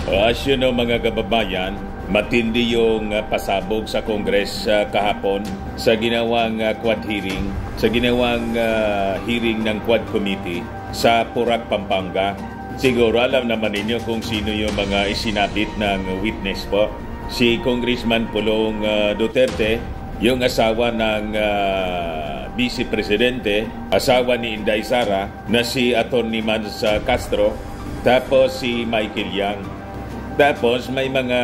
As you know, mga kababayan, matindi yung pasabog sa Congress kahapon sa ginawang Quad hearing, sa ginawang hearing ng Quad Committee sa Porac, Pampanga. Siguro alam naman ninyo kung sino yung mga isinabit ng witness po. Si Congressman Pulong Duterte, yung asawa ng Vice Presidente, asawa ni Inday Sara, na si Atty. Mans Castro, tapos si Michael Yang. Tapos may mga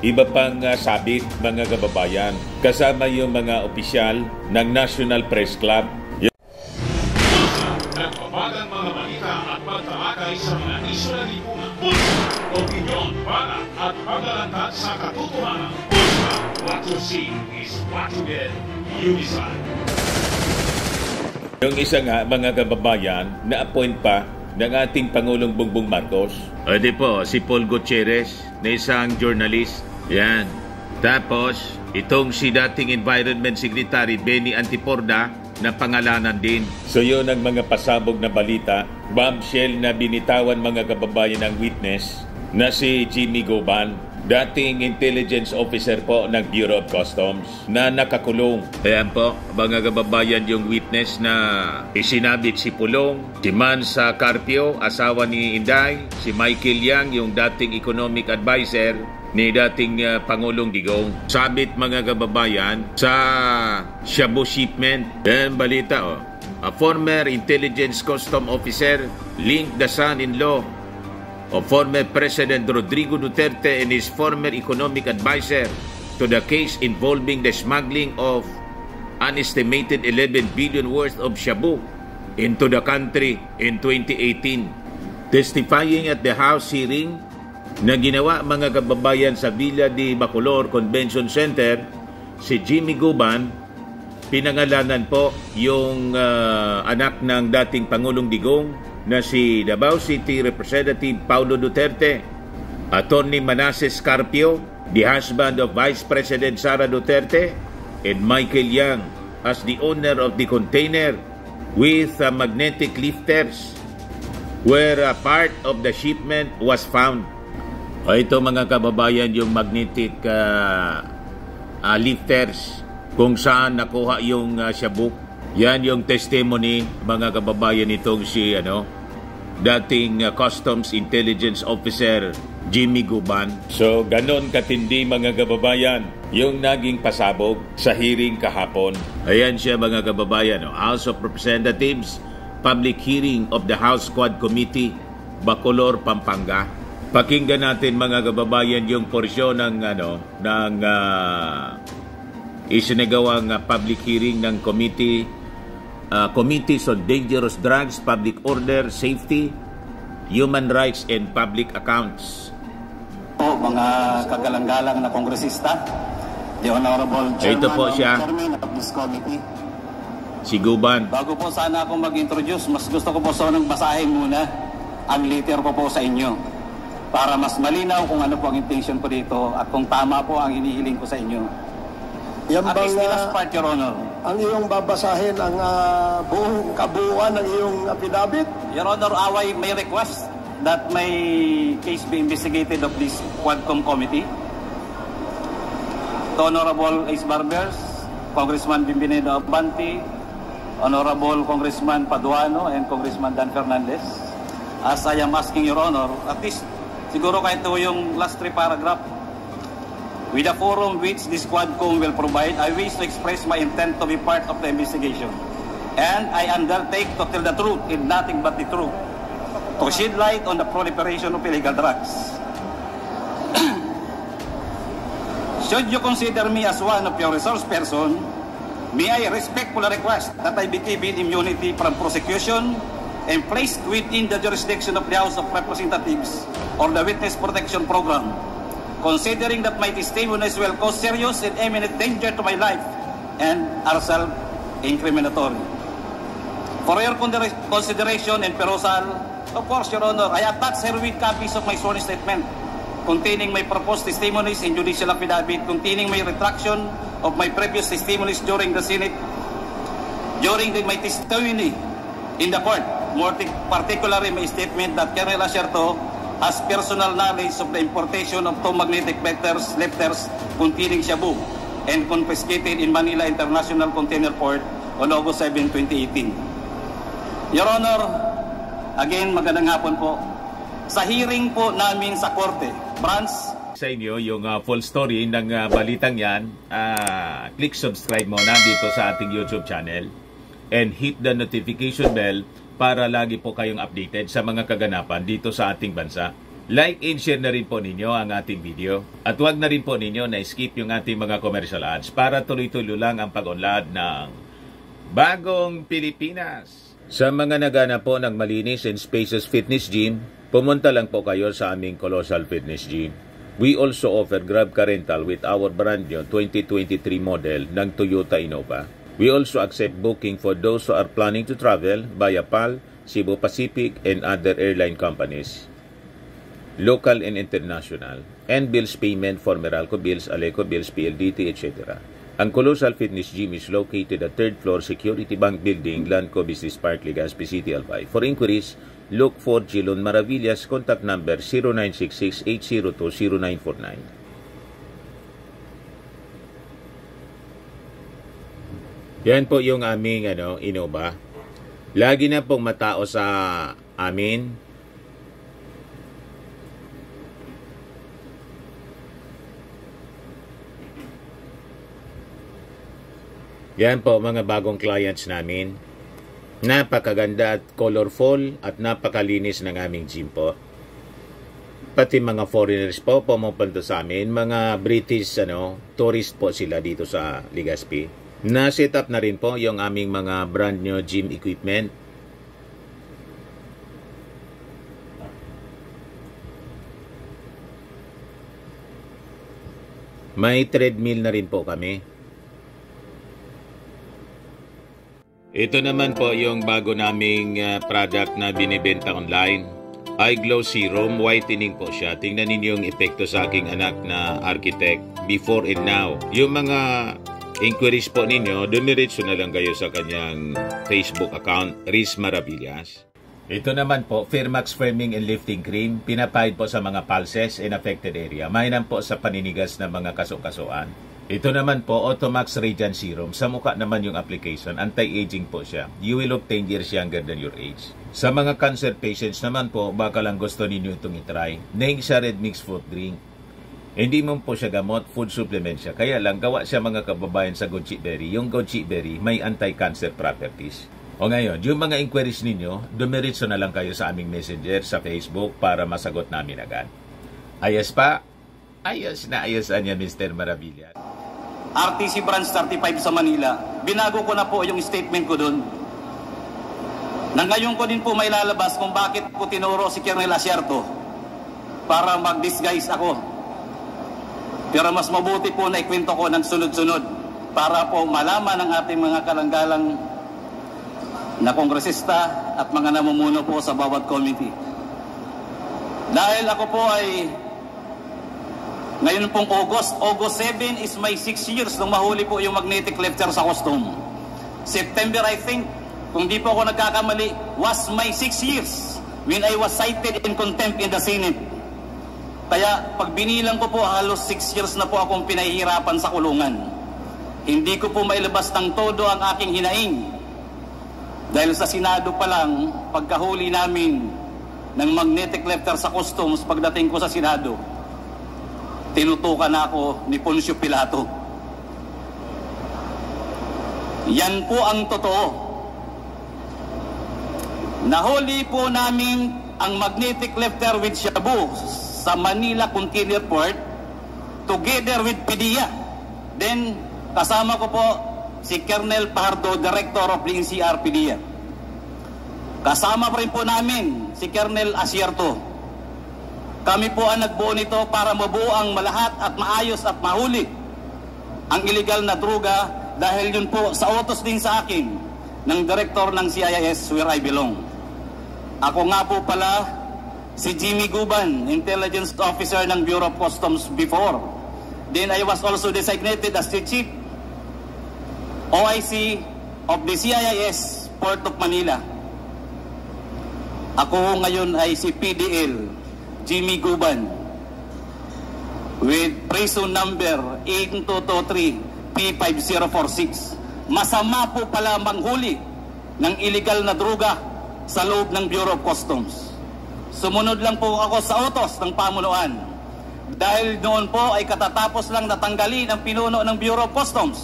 iba pang sabit, mga kababayan, kasama yung mga opisyal ng National Press Club. Nagpapagang mga balita at pagtalakay sa mga isyu na lipunan. Opinyon, para at paglalantad sa katotohanan. What you see is what you get. Unisan. Yung isa nga, mga kababayan, na-appoint pa ng ating Pangulong Bongbong Marcos. O di po, si Paul Gutierrez, na isang journalist. Yan. Tapos, itong si dating Environment Secretary Benny Antiporda, na pangalanan din. So yun ang mga pasabog na balita. Bombshell na binitawan, mga kababayan, ng witness na si Jimmy Goban, dating intelligence officer po ng Bureau of Customs, na nakakulong. Ayan po, mga kababayan, yung witness na isinabit si Pulong, si Mans Carpio, asawa ni Inday, si Michael Yang, yung dating economic advisor ni dating Pangulong Digong. Sabit, mga kababayan, sa Shabu shipment. Ayan, balita, oh. A former intelligence custom officer linked the son-in-law of former President Rodrigo Duterte and his former economic advisor to the case involving the smuggling of an estimated 11 billion worth of shabu into the country in 2018. Testifying at the House hearing na ginawa, mga kababayan, sa Villa de Bacolor Convention Center, si Jimmy Goban, pinangalanan po yung anak ng dating Pangulong Digong na si Davao City Representative Paulo Duterte, Atty. Manasseh Carpio, the husband of Vice President Sara Duterte, and Michael Yang as the owner of the container with magnetic lifters where a part of the shipment was found. Ito, mga kababayan, yung magnetic lifters kung saan nakuha yung shabu. Yan yung testimony, mga kababayan, itong si dating Customs Intelligence Officer Jimmy Goban. So, ganon katindi, mga kababayan, yung naging pasabog sa hearing kahapon. Ayan siya, mga kababayan, House of Representatives, public hearing of the House Quad Committee, Bacolor, Pampanga. Pakinggan natin, mga kababayan, yung porsyon ng isinagawang public hearing ng Committees on Dangerous Drugs, Public Order, Safety, Human Rights, and Public Accounts. Mga kagalang-galang na kongresista, the Honorable Chairman of this committee, si Goban. Bago po sana ako mag-introduce, mas gusto ko po sanang basahin muna ang letter ko po sa inyo para mas malinaw kung ano po ang intention ko dito at kung tama po ang hinihiling ko sa inyo. Yan at bang, least the last part, Your Honor. Ang iyong babasahin ang buong kabuuan ng iyong affidavit? Your Honor, I may request that my case be investigated of this Quadcom Committee. To Honorable Ace Barbers, Congressman Bimbineda Abante, Honorable Congressman Paduano, and Congressman Dan Fernandez, as I am asking, Your Honor, at least siguro kahit ito yung last 3 paragraph, with the forum which this Quadcom will provide, I wish to express my intent to be part of the investigation. And I undertake to tell the truth and nothing but the truth, to shed light on the proliferation of illegal drugs. Should you consider me as one of your resource person, may I respectfully request that I be given immunity from prosecution and placed within the jurisdiction of the House of Representatives or the Witness Protection Program, considering that my testimonies will cause serious and imminent danger to my life and are self-incriminatory. For your consideration and perusal, of course, Your Honor, I attach herewith copies of my sworn statement containing my proposed testimonies in judicial affidavit, containing my retraction of my previous testimonies during the Senate, during my testimony in the court, more particularly my statement that Colonel Acerto has personal knowledge of the importation of two magnetic lifters containing shabu and confiscated in Manila International Container Port on August 7, 2018. Your Honor, again, magandang hapon po. Sa hearing po namin sa Korte, branch sa inyo yung full story ng balitang yan, click subscribe muna dito sa ating YouTube channel and hit the notification bell para lagi po kayong updated sa mga kaganapan dito sa ating bansa. Like and share na rin po ninyo ang ating video. At huwag na rin po ninyo na skip yung ating mga commercial ads para tuloy-tuloy lang ang pag-unlad ng Bagong Pilipinas. Sa mga nagana po ng malinis and spacious fitness gym, pumunta lang po kayo sa aming Colossal Fitness Gym. We also offer Grab Car Rental with our brand new 2023 model ng Toyota Innova. We also accept booking for those who are planning to travel via PAL, Cebu Pacific, and other airline companies, local and international, and bills payment for Meralco Bills, Aleco Bills, PLDT, etc. Ang Colossal Fitness Gym is located at 3rd floor Security Bank Building, Lanco Business Park, Legazpi City, Albay. For inquiries, look for Gilon Maravillas, contact number 0966-802-0949. Yan po yung aming Innova. Lagi na pong matao sa amin. Yan po mga bagong clients namin. Napakaganda at colorful at napakalinis ng aming gym po. Pati mga foreigners po pumupunta sa amin, mga British tourist po sila dito sa Legazpi. Na-set up na rin po yung aming mga brand new gym equipment. May treadmill na rin po kami. Ito naman po yung bago naming product na binibenta online. Eye Glow Serum, whitening po siya. Tingnan ninyo yung epekto sa aking anak na architect before and now. Yung mga inquiries po ninyo, dumiretso na lang kayo sa kanyang Facebook account, Riz Maravillas. Ito naman po, Firmax Firming and Lifting Cream, pinapahid po sa mga pulses in affected area. Mainam po sa paninigas ng mga kaso-kasuan. Ito naman po, Automax Radiant Serum. Sa mukha naman yung application, anti-aging po siya. You will look 10 years younger than your age. Sa mga cancer patients naman po, baka lang gusto ninyo itong itry. Naing siya red mixed fruit drink. Hindi mo po siya gamot, food supplement siya. Kaya lang, gawa siya mga kababayan sa goji berry. Yung goji berry may anti-cancer properties. O ngayon, yung mga inquiries ninyo, dumiretso na lang kayo sa aming messenger sa Facebook para masagot namin agad. Ayos pa? Ayos na ayos niya, Mr. Maravilla. RTC Branch 35 sa Manila. Binago ko na po yung statement ko doon. Nang ngayon ko din po may lalabas kung bakit ko tinuro si Colonel Asierto para mag-disguise ako. Pero mas mabuti po na ikwento ko ng sunod-sunod para po malaman ng ating mga kalanggalang na kongresista at mga namumuno po sa bawat committee. Dahil ako po ay ngayon pong August 7 is my 6 years nung mahuli po yung magnetic lifter sa custom. September, I think, kung di po ako nagkakamali, was my 6 years when I was cited in contempt in the Senate. Kaya pag binilang ko po, halos 6 years na po akong pinahihirapan sa kulungan. Hindi ko po mailabas ng todo ang aking hinaing. Dahil sa Senado pa lang, pagkahuli namin ng magnetic lifter sa customs, pagdating ko sa Senado, tinutukan ako ni Poncio Pilato. Yan po ang totoo. Nahuli po namin ang magnetic lifter with shabu sa Manila Container Port together with PDEA. Then, kasama ko po si Colonel Pardo, Director of the NCR PDEA. Kasama pa rin po namin si Colonel Asierto. Kami po ang nagbuo nito para mabuo ang malahat at maayos at mahuli ang illegal na droga dahil yun po sa utos din sa akin ng Director ng CIS where I belong. Ako nga po pala si Jimmy Guban, Intelligence Officer ng Bureau of Customs before. Then I was also designated as the Chief OIC of the CIS Port of Manila. Ako ngayon ay si PDL, Jimmy Guban with prison number 8223 P5046. Masama po pala manghuli ng illegal na droga sa loob ng Bureau of Customs. Sumunod lang po ako sa utos ng pamunuan dahil noon po ay katatapos lang natanggalin ang pinuno ng Bureau of Customs.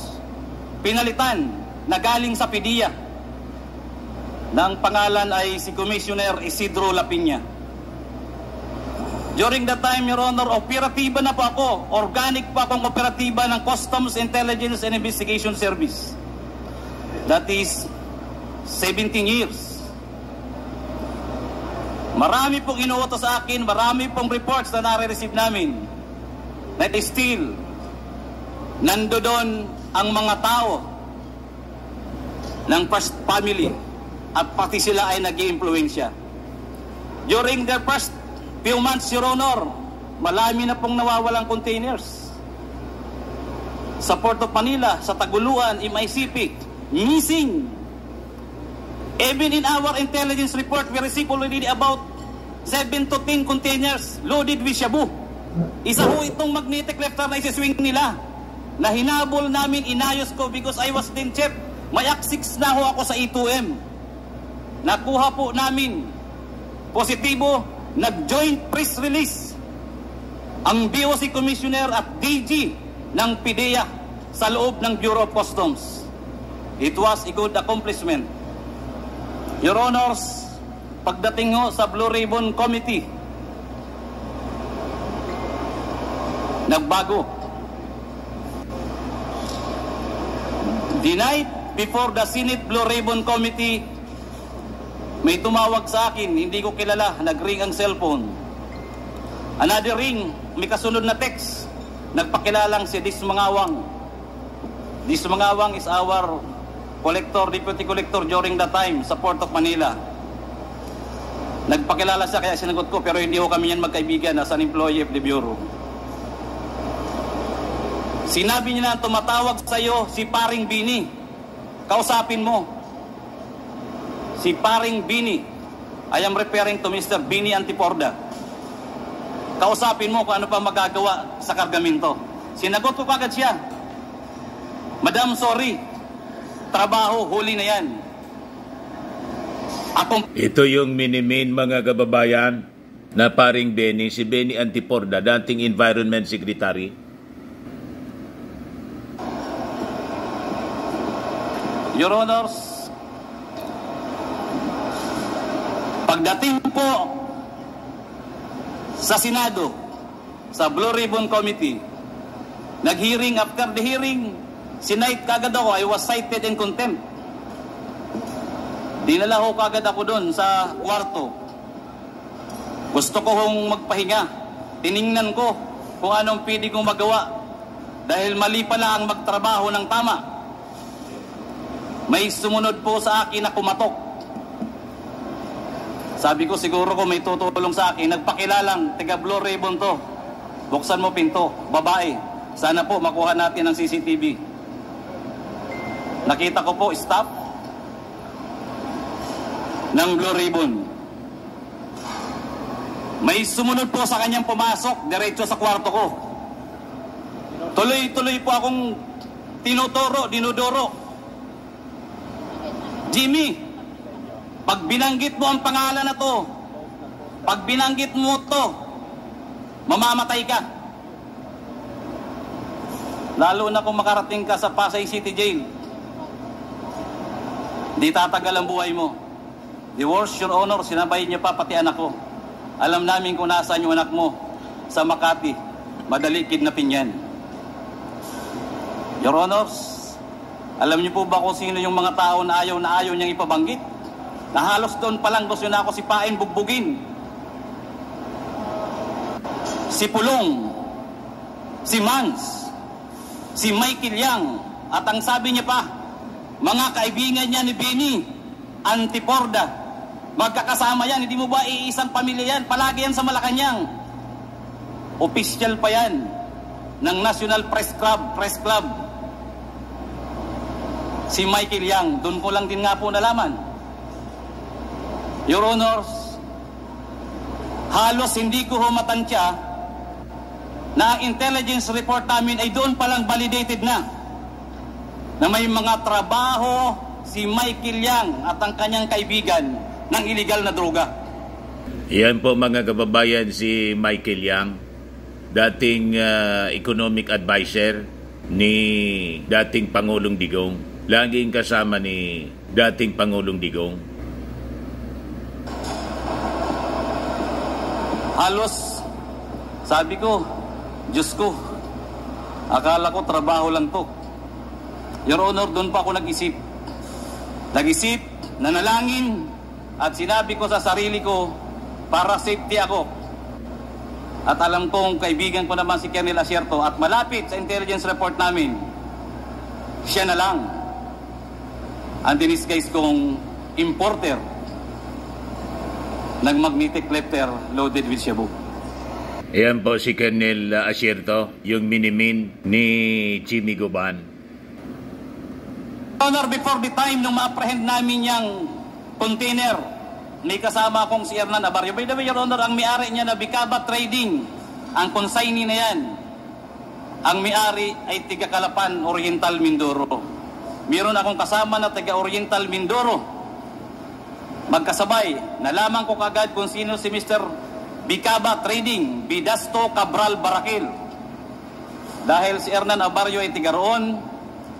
Pinalitan na galing sa PDEA. Ang pangalan ay si Commissioner Isidro Lapiña. During that time, Your Honor, operatiba na po ako. Organic po akong operatiba ng Customs Intelligence and Investigation Service. That is 17 years. Marami pong inuutos sa akin, marami pong reports na nare-receive namin. That is still, nandoon ang mga tao ng first family at pati sila ay nag-i-impluensya. During their first few months, Your Honor, malami na pong nawawalang containers. Sa Port of Manila, sa Taguluan, MICP, missing. Even in our intelligence report, we received already about 7 to 10 containers loaded with shabu. Isa ho itong magnetic lifter na isiswing nila na hinabol namin, inayos ko because I was then chef. May aksix na ho ako sa E2M. Nakuha po namin positibo, nag-joint press release ang BOC Commissioner at DG ng PDEA sa loob ng Bureau of Customs. It was a good accomplishment. Your Honors, pagdating ho sa Blue Ribbon Committee, nagbago. The night before the Senate Blue Ribbon Committee, may tumawag sa akin, hindi ko kilala, nag-ring ang cellphone. Another ring, may kasunod na text, nagpakilalang si Dis Mangawang. Dis Mangawang is our collector, deputy collector during that time sa Port of Manila. Nagpakilala siya kaya sinagot ko, pero hindi ko kami yan magkaibigan as an employee of the Bureau. Sinabi niya na tumatawag sa iyo si Paring Bini. Kausapin mo. Si Paring Bini. I am referring to Mr. Bini Antiporda. Kausapin mo kung ano pa magagawa sa kargamento. Sinagot ko kagad siya. Madam, sorry. Trabaho, huli na yan. Ito yung minimin mga kababayan na Paring Beni, si Beni Antiporda, dating Environment Secretary. Your Honors, pagdating po sa Senado, sa Blue Ribbon Committee, nag-hearing, after the hearing, sinight kagad ako, I was cited in contempt. Dinala ko kagad ako doon sa kwarto. Gusto ko hong magpahinga. Tiningnan ko kung anong pwede kong magawa. Dahil mali pala ang magtrabaho ng tama. May sumunod po sa akin na kumatok. Sabi ko siguro ko may tutulong sa akin. Nagpakilalang, taga Blue Ribbon to. Buksan mo pinto, babae. Sana po makuha natin ang CCTV. Nakita ko po staff ng Blue Ribbon. May sumunod po sa kanyang pumasok diretso sa kwarto ko. Tuloy-tuloy po akong dinudoro. Jimmy, pag binanggit mo ang pangalan na to, pag binanggit mo to, mamamatay ka. Lalo na kung makarating ka sa Pasay City Jail. Di tatagal ang buhay mo. The worst, Your Honor, sinabay niya pa pati anak ko. Alam namin kung nasaan yung anak mo. Sa Makati. Madali kidnapin yan. Your Honors, alam niyo po ba kung sino yung mga tao na ayaw niyang ipabanggit? Na halos doon pa lang gusto na ako sipain, bugbugin. Si Pulong, si Mans, si Michael Yang, at ang sabi niya pa, mga kaibigan niya ni Beni Antiporda, magkakasama yan, hindi mo ba iisang pamilya yan? Palagi yan sa Malacanang. Official pa yan ng National Press Club. Si Michael Yang, doon ko lang din nga po nalaman. Your Honors, halos hindi ko humatansya na ang intelligence report namin ay doon palang validated na may mga trabaho si Michael Yang at ang kanyang kaibigan ng illegal na droga. Yan po mga kababayan, si Michael Yang, dating economic advisor ni dating Pangulong Digong. Laging kasama ni dating Pangulong Digong. Halos, sabi ko, Diyos ko, akala ko trabaho lang to. Your Honor, doon pa ako nag-isip. Nag-isip, nanalangin, at sinabi ko sa sarili ko, para safety ako. At alam kong kaibigan ko naman si Colonel Asierto at malapit sa intelligence report namin, siya na lang ang dinisguise kong importer ng magnetic lifter loaded with shabu. Ayan po si Colonel Asierto, yung minimin ni Jimmy Guban. Honor, before the time nung ma-apprehend namin yung container, may kasama akong si Hernan Abarrio. By the way, Your Honor, ang may-ari niya na Bicaba Trading, ang consignee na yan, ang may-ari ay tiga Calapan, Oriental, Mindoro. Meron akong kasama na tiga Oriental, Mindoro. Magkasabay, nalaman ko kagad kung sino si Mr. Bicaba Trading, Bidasto Cabral Barakil. Dahil si Hernan Abarrio ay tiga roon,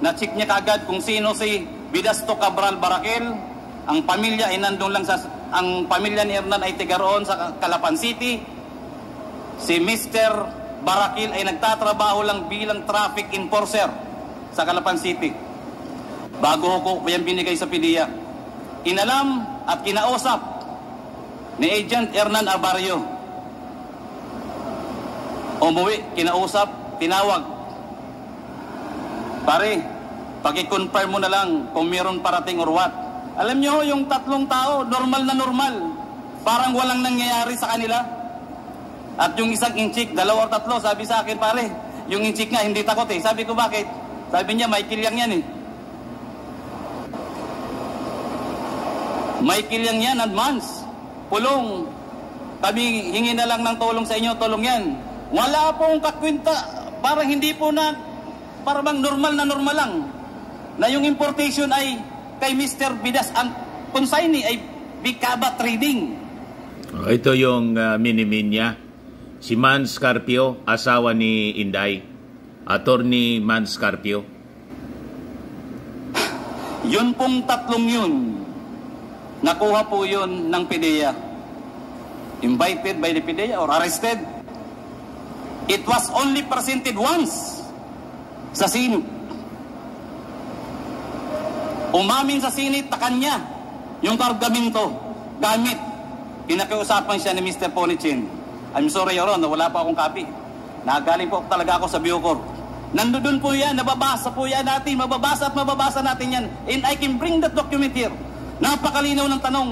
na-check niya kagad kung sino si Bidasto Cabral Barakil. Ang pamilya ay nandun lang ang pamilya ni Hernan ay tiga roon sa Calapan City. Si Mr. Barakil ay nagtatrabaho lang bilang traffic enforcer sa Calapan City. Bago ko yan binigay sa PDEA, inalam at kinausap ni Agent Hernan Abarrio. Umuwi, kinausap, tinawag. Pare, paki-confirm mo na lang kung meron parating or what. Alam nyo, yung tatlong tao, normal na normal. Parang walang nangyayari sa kanila. At yung isang inchik, dalawa o tatlo, sabi sa akin, pare, yung inchik nga, hindi takot eh. Sabi ko, bakit? Sabi niya, Michael Yang yan eh. Michael Yang yan, advance. Pulong. Kami hingi na lang ng tulong sa inyo, tulong yan. Wala pong kakwinta. Parang hindi po na, parang normal na normal lang. Na yung importation ay kay Mr. Bidas, ang consignee ay Bicaba Trading. Ito yung minimin niya. Si Man Scarpio, asawa ni Inday. Attorney Man Scarpio. Yun pong tatlong yun, nakuha po yun ng PDEA. Invited by the PDEA or arrested. It was only presented once sa Senate. Umamin sa Senate na kanya yung kargamento gamit. Pinakiusapan siya ni Mr. Ponichin. I'm sorry, Your Honor, wala pa akong copy. Nagaling po talaga ako sa Bucor. Nandun po yan, nababasa po yan natin, mababasa at mababasa natin yan. And I can bring that document here. Napakalinaw ng tanong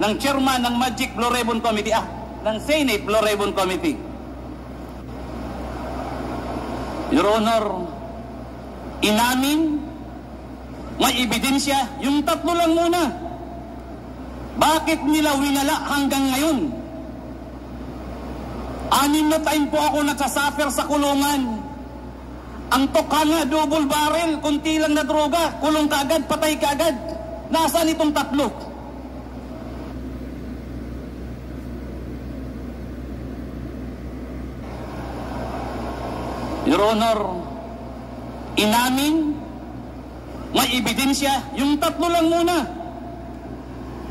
ng chairman ng Magic Blue Ribbon Committee, ng Senate Blue Ribbon Committee. Your Honor, inamin, may ebidensya, yung tatlo lang muna. Bakit nila winala hanggang ngayon? 6 na time po ako nagsasuffer sa kulungan. Ang tokha nga, double barrel, kunti lang na droga, kulong kaagad, patay kaagad. Nasaan itong tatlo? Your Honor, inamin, may ebidensya, yung tatlo lang muna.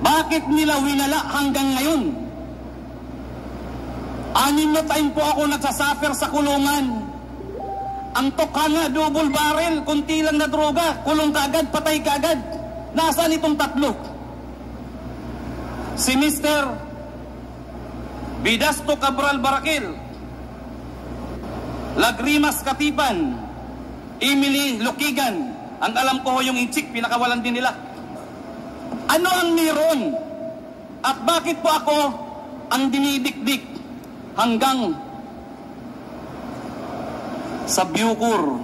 Bakit nila winala hanggang ngayon? 6 na time po ako nagsasuffer sa kulungan. Ang tokha nga, double barrel, kunti lang na droga, kulong kaagad, patay kaagad. Nasaan itong tatlo? Si Mr. Bidasto Cabral Barakil, Lagrimas Katipan, Emily Lukigan. Ang alam ko yung inchik, pinakawalan din nila. Ano ang meron? At bakit po ako ang dinidikdik hanggang sa Bucor?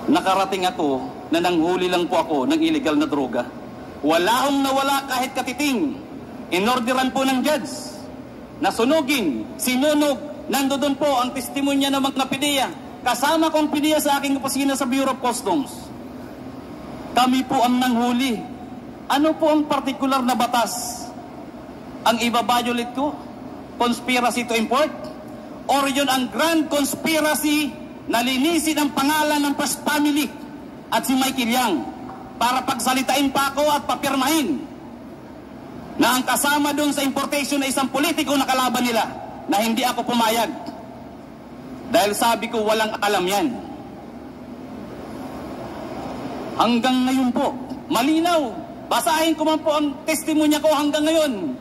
Nakarating ako na nanghuli lang po ako ng illegal na droga. Wala akong nawala kahit katiting. Inorderan po ng judge na sunugin, sinunog, nandoon po ang testimonya ng mga PDEA. Kasama kong PDEA sa aking opisina sa Bureau of Customs. Kami po ang nanghuli. Ano po ang partikular na batas ang ibabiolate ko? Conspiracy to import? Or yun ang grand conspiracy na linisin ang pangalan ng First Family at si Michael Yang para pagsalitain pa ako at papirmahin na ang kasama doon sa importation na isang politiko na kalaban nila na hindi ako pumayag. Dahil sabi ko walang alam yan. Hanggang ngayon po, malinaw. Basahin ko man po ang testimonya ko hanggang ngayon.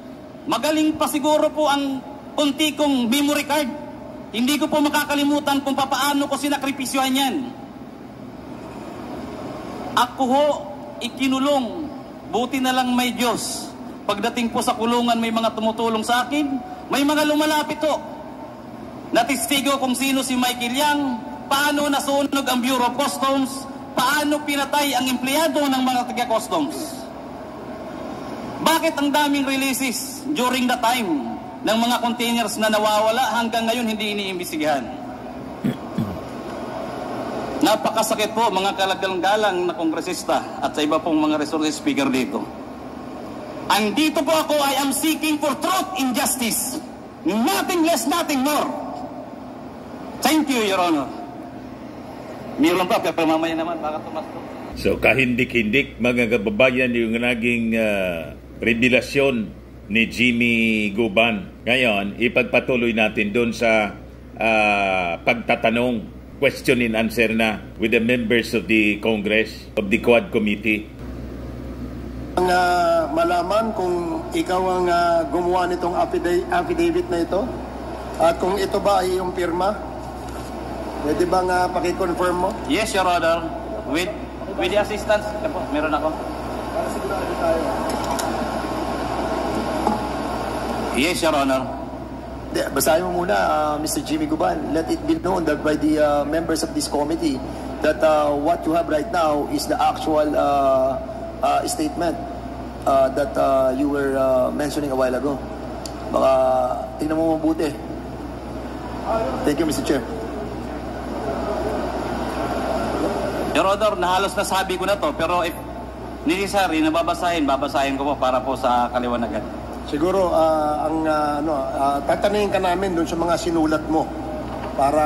Magaling pa siguro po ang kunti kong memory card. Hindi ko po makakalimutan kung papaano ko sinakripisyohan yan. Ako ho, ikinulong. Buti na lang may Diyos. Pagdating po sa kulungan, may mga tumutulong sa akin. May mga lumalapit ho. Natistigo kung sino si Michael Yang, paano nasunog ang Bureau of Customs, paano pinatay ang empleyado ng mga taga-customs. Bakit ang daming releases during the time ng mga containers na nawawala hanggang ngayon hindi iniimbestigahan? Napakasakit po mga kalagalang-galang na kongresista at sa iba pong mga resources speaker dito. Andito po ako, I am seeking for truth and justice. Nothing less, nothing more. Thank you, Your Honor. Meron pa, pero mamaya naman, baka tumasto. So kahindik-hindik mga kababayan yung naging revelasyon ni Jimmy Guban. Ngayon, ipagpatuloy natin doon sa pagtatanong, question and answer na with the members of the Congress, of the Quad Committee. Ang malaman kung ikaw ang gumawa nitong affidavit na ito at kung ito ba ay iyong pirma, pwede bang paki-confirm mo? Yes, Your Honor. With the assistance, meron ako. Para sigurado tayo. Yes, Your Honor. Basahin mo muna, Mr. Jimmy Guban. Let it be known that by the members of this committee that what you have right now is the actual statement that you were mentioning a while ago. Baka tingnan mo mabuti. Thank you, Mr. Chair. Your Honor, nahalos nasabi ko na to, pero if necessary, babasahin ko po para po sa kaliwanagan. Siguro, tatanungin ka namin doon sa mga sinulat mo para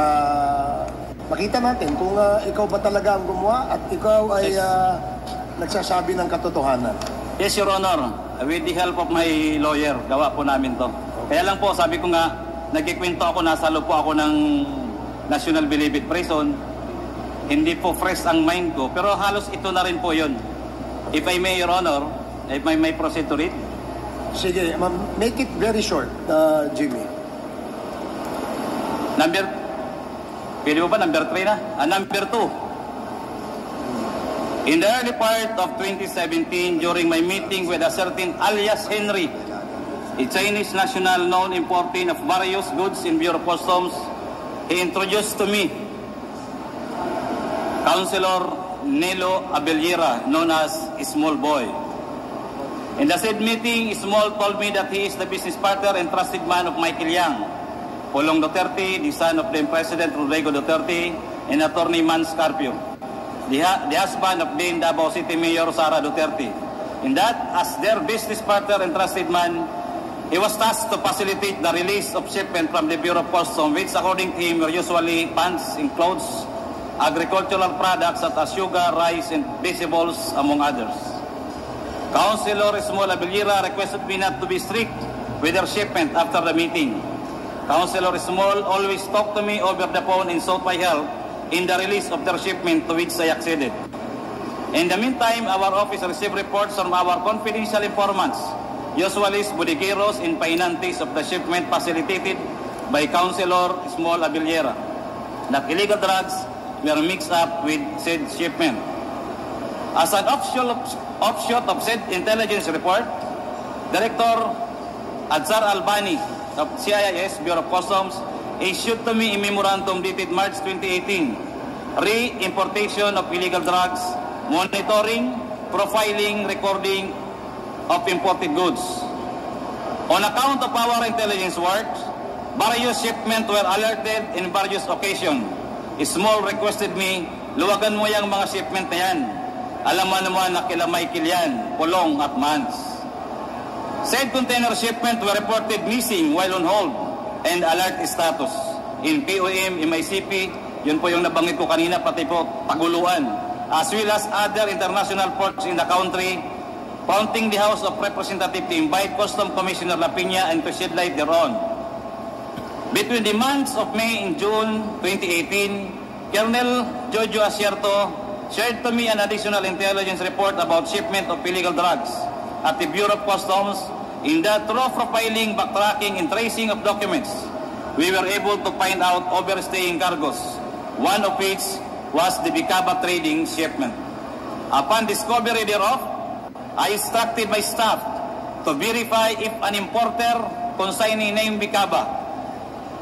makita natin kung ikaw ba talaga ang gumawa at ikaw ay nagsasabi ng katotohanan. Yes, Your Honor. With the help of my lawyer, gawa po namin to. Kaya lang po, sabi ko nga, nagkikwento ako, nasa loob po ako ng National Bilibid Prison. Hindi po fresh ang mind ko, pero halos ito na rin po yun. If I may, Your Honor, if I may proceed to read. Sige, make it very short, Jimmy. Pwede mo ba number 3 na? Number 2. In the early part of 2017, during my meeting with a certain alias Henry, a Chinese national known importing of various goods in Bureau of Customs, he introduced to me Councilor Nelo Abellera, known as Small Boy. In the said meeting, Small told me that he is the business partner and trusted man of Michael Yang, Pulong Duterte, the son of then President Rodrigo Duterte, and Attorney Mans Carpio, the husband of then Davao City Mayor Sara Duterte. In that, as their business partner and trusted man, he was tasked to facilitate the release of shipment from the Bureau of Customs, which according to him were usually pants and clothes, agricultural products such as sugar, rice, and vegetables, among others. Councilor Small Abellera requested me not to be strict with their shipment after the meeting. Councilor Small always talked to me over the phone and sought my help in the release of their shipment, to which I acceded. In the meantime, our office received reports from our confidential informants, usually bodegueros and painantes of the shipment facilitated by Councilor Small Abellera, that illegal drugs were mixed up with said shipment. As an offshoot of said intelligence report, Director Adzar Albani of CIS Bureau of Customs issued to me a memorandum dated March 2018, re-importation of illegal drugs, monitoring, profiling, recording of imported goods. On account of our intelligence work, various shipments were alerted in various occasions. Small requested me, luwagan mo yung mga shipment na yan. Alam mo naman na kila Michael yan, Pulong at Mans. Said container shipment were reported missing while on hold and alert status. In POM, MICP, yun po yung nabanggit ko kanina, pati po Taguluan, as well as other international ports in the country, prompting the House of Representatives to invite Customs Commissioner Lapina and to shed light thereon. Between the months of May and June 2018, Colonel Jojo Asierto shared to me an additional intelligence report about shipment of illegal drugs at the Bureau of Customs. In that through profiling, backtracking, and tracing of documents, we were able to find out overstaying cargoes, one of which was the Bicaba trading shipment. Upon discovery thereof, I instructed my staff to verify if an importer consigning name Bicaba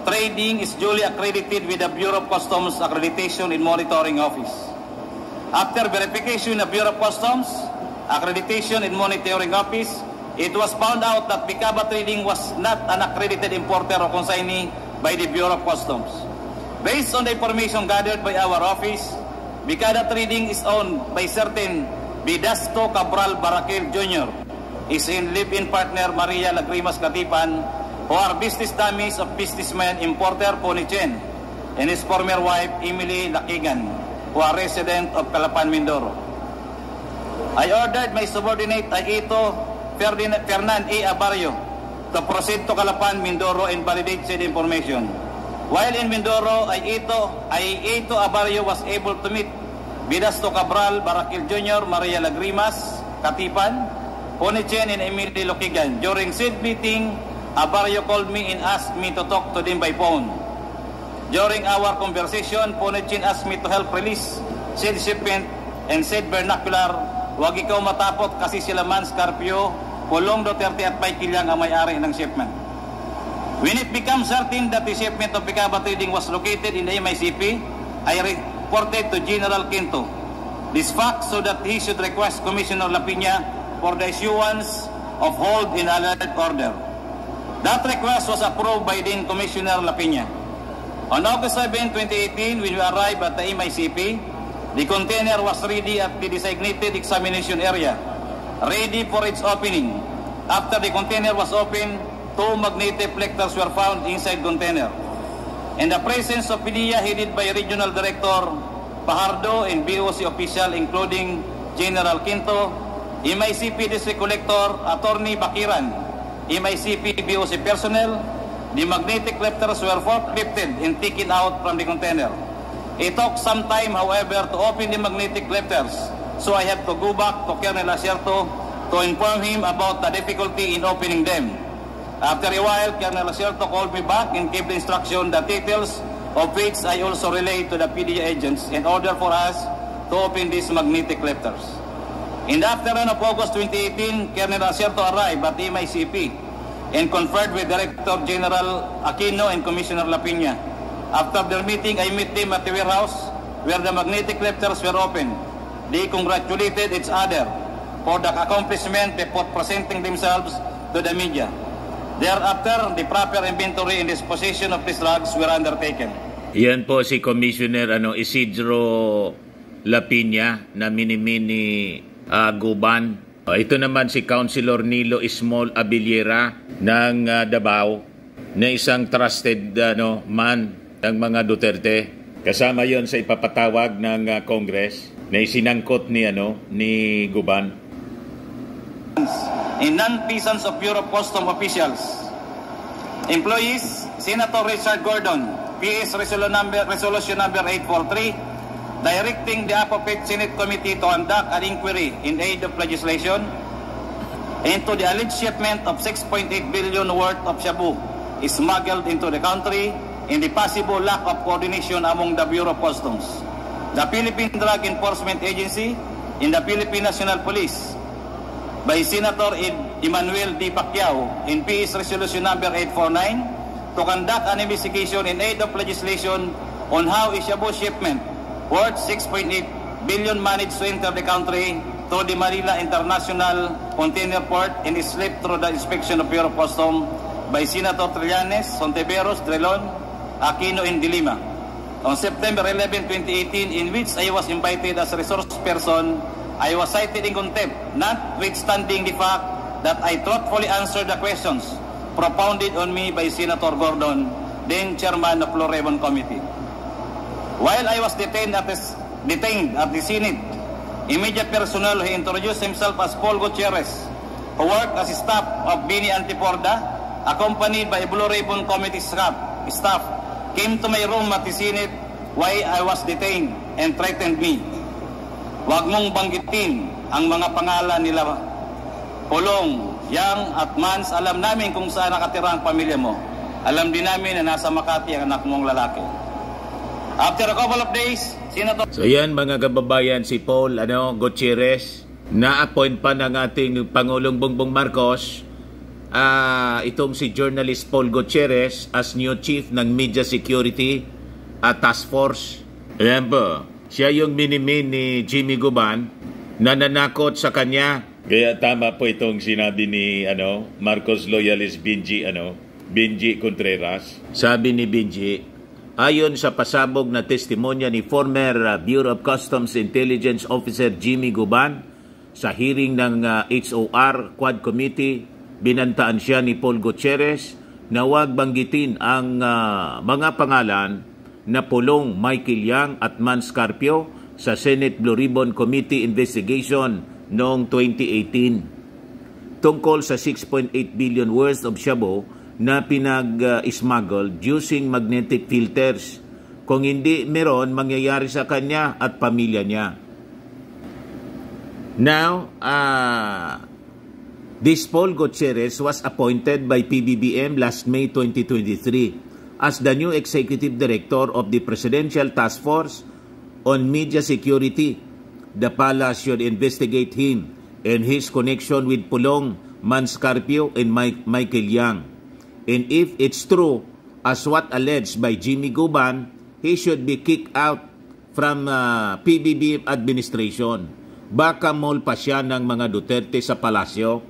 Trading is duly accredited with the Bureau of Customs Accreditation and Monitoring Office. After verification of Bureau of Customs Accreditation and Monitoring Office, it was found out that Bicaba Trading was not an accredited importer or consignee by the Bureau of Customs. Based on the information gathered by our office, Bicaba Trading is owned by certain Vidasto Cabral Baraquel Jr., his live-in partner Maria Lagrimas Katipan, who are business dummies of businessman importer Pony Chen, and his former wife Emily Lakigan, who are resident of Calapan, Mindoro. I ordered my subordinate Aito Fernan A. Abarrio to proceed to Calapan, Mindoro and validate said information. While in Mindoro, Aito Abarrio was able to meet Vidasto Cabral Baraquel Jr., Maria Lagrimas Katipan, Pony Chen, and Emily Lakigan. During said meeting, Abarrio called me and asked me to talk to them by phone. During our conversation, Pony Chen asked me to help release said shipment and said vernacular, "Wag ikaw matapot kasi sila Man Scarpio, Pulong Duterte at Michael Yang ang may-ari ng shipment." When it becomes certain that the shipment of Bicaba Trading was located in the MICP, I reported to General Quinto this fact so that he should request Commissioner Lapina for the issuance of hold in alert order. That request was approved by then Commissioner Lapina. On August 7, 2018, when we arrived at the MICP, the container was ready at the designated examination area, ready for its opening. After the container was opened, 2 magnetic reflectors were found inside container. In the presence of PDEA headed by Regional Director Pajardo and BOC official including General Quinto, MICP District Collector Attorney Bakiran, MICP BOC personnel, the magnetic reflectors were forklifted and taken out from the container. It took some time, however, to open the magnetic reflectors, so I had to go back to Colonel Asierto to inform him about the difficulty in opening them. After a while, Colonel Asierto called me back and gave the instruction, the details of which I also relayed to the PDEA agents in order for us to open these magnetic reflectors. In the afternoon of August 2018, Colonel Asierto arrived at MICP and conferred with Director General Aquino and Commissioner Lapina. After their meeting, I met them at the warehouse where the magnetic reflectors were opened. They congratulated each other for the accomplishment before presenting themselves to the media. Thereafter, the proper inventory and disposition of these drugs were undertaken. Yan po si Commissioner Isidro Lapina na mini-mini Guban. Ito naman si Councilor Nilo Ismol Abiliera ng Davao na isang trusted man ng mga Duterte. Kasama yon sa ipapatawag ng Congress na isinangkot ni Guban. In non-peasants of Bureau of Customs officials, employees, Senator Richard Gordon, PS Resolution number 843, directing the appropriate Senate Committee to conduct an inquiry in aid of legislation into the alleged shipment of 6.8 billion worth of shabu smuggled into the country and the possible lack of coordination among the Bureau of Customs, the Philippine Drug Enforcement Agency, and the Philippine National Police by Senator Emmanuel D. Pacquiao in PS Resolution number 849 to conduct an investigation in aid of legislation on how a shabu shipment worth 6.8 billion managed to enter the country to the Manila International Container Port and is slipped through the inspection of Bureau of Customs by Senator Trillanes, Sontiveros, Trelon, Aquino, and De Lima on September 11, 2018, in which I was invited as a resource person. I was cited in contempt, notwithstanding the fact that I thoughtfully answered the questions propounded on me by Senator Gordon, then chairman of Blue Ribbon Committee. While I was detained at the Senate, immediate personnel who introduced himself as Paul Gutierrez, who worked as staff of Bini Antiporda, accompanied by Blue Ribbon Committee staff, came to my room at the Senate while I was detained and threatened me. Huwag mong banggitin ang mga pangalan nila Pulong, Yang at Mans. Alam namin kung saan nakatira ang pamilya mo. Alam din namin na nasa Makati ang anak mong lalaki. After a couple of days, Senator... So yan mga kababayan, si Paul Gutierrez, na-appoint pa ng ating Pangulong Bongbong Marcos, itong si journalist Paul Gutierrez as new chief ng Media Security Task Force. Ayan po, siya yung minimin ni Jimmy Guban na nanakot sa kanya. Kaya tama po itong sinabi ni Marcos loyalist Benji Contreras. Sabi ni Benji, ayon sa pasabog na testimonya ni former Bureau of Customs Intelligence Officer Jimmy Guban sa hearing ng HOR Quad Committee, binantaan siya ni Paul Gutierrez na huwag banggitin ang mga pangalan na Pulong, Michael Yang at Mans Carpio sa Senate Blue Ribbon Committee investigation noong 2018 tungkol sa 6.8 billion worth of shabu na pinag-smuggled using magnetic filters. Kung hindi meron, mangyayari sa kanya at pamilya niya. Now, this Paul Gutierrez was appointed by PBBM last May 2023 as the new Executive Director of the Presidential Task Force on Media Security. The palace should investigate him and his connection with Pulong, Mans Carpio, and Michael Yang. And if it's true, as what alleged by Jimmy Guban, he should be kicked out from PBBM administration. Baka mall pa siya ng mga Duterte sa palasyo,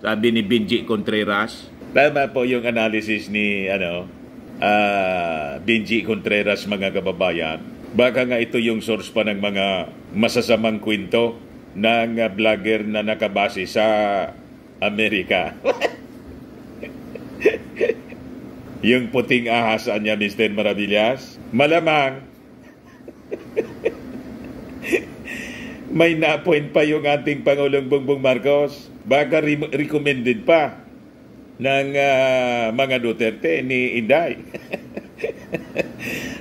sabi ni Benji Contreras. Tama po yung analysis ni Benji Contreras, mga kababayan. Baka nga ito yung source pa ng mga masasamang kwento ng vlogger na nakabase sa Amerika. Yung puting ahas niya, Mr. Maravillas, malamang may na-appoint pa yung ating Pangulong Bongbong Marcos. Baka recommended pa ng mga Duterte ni Inday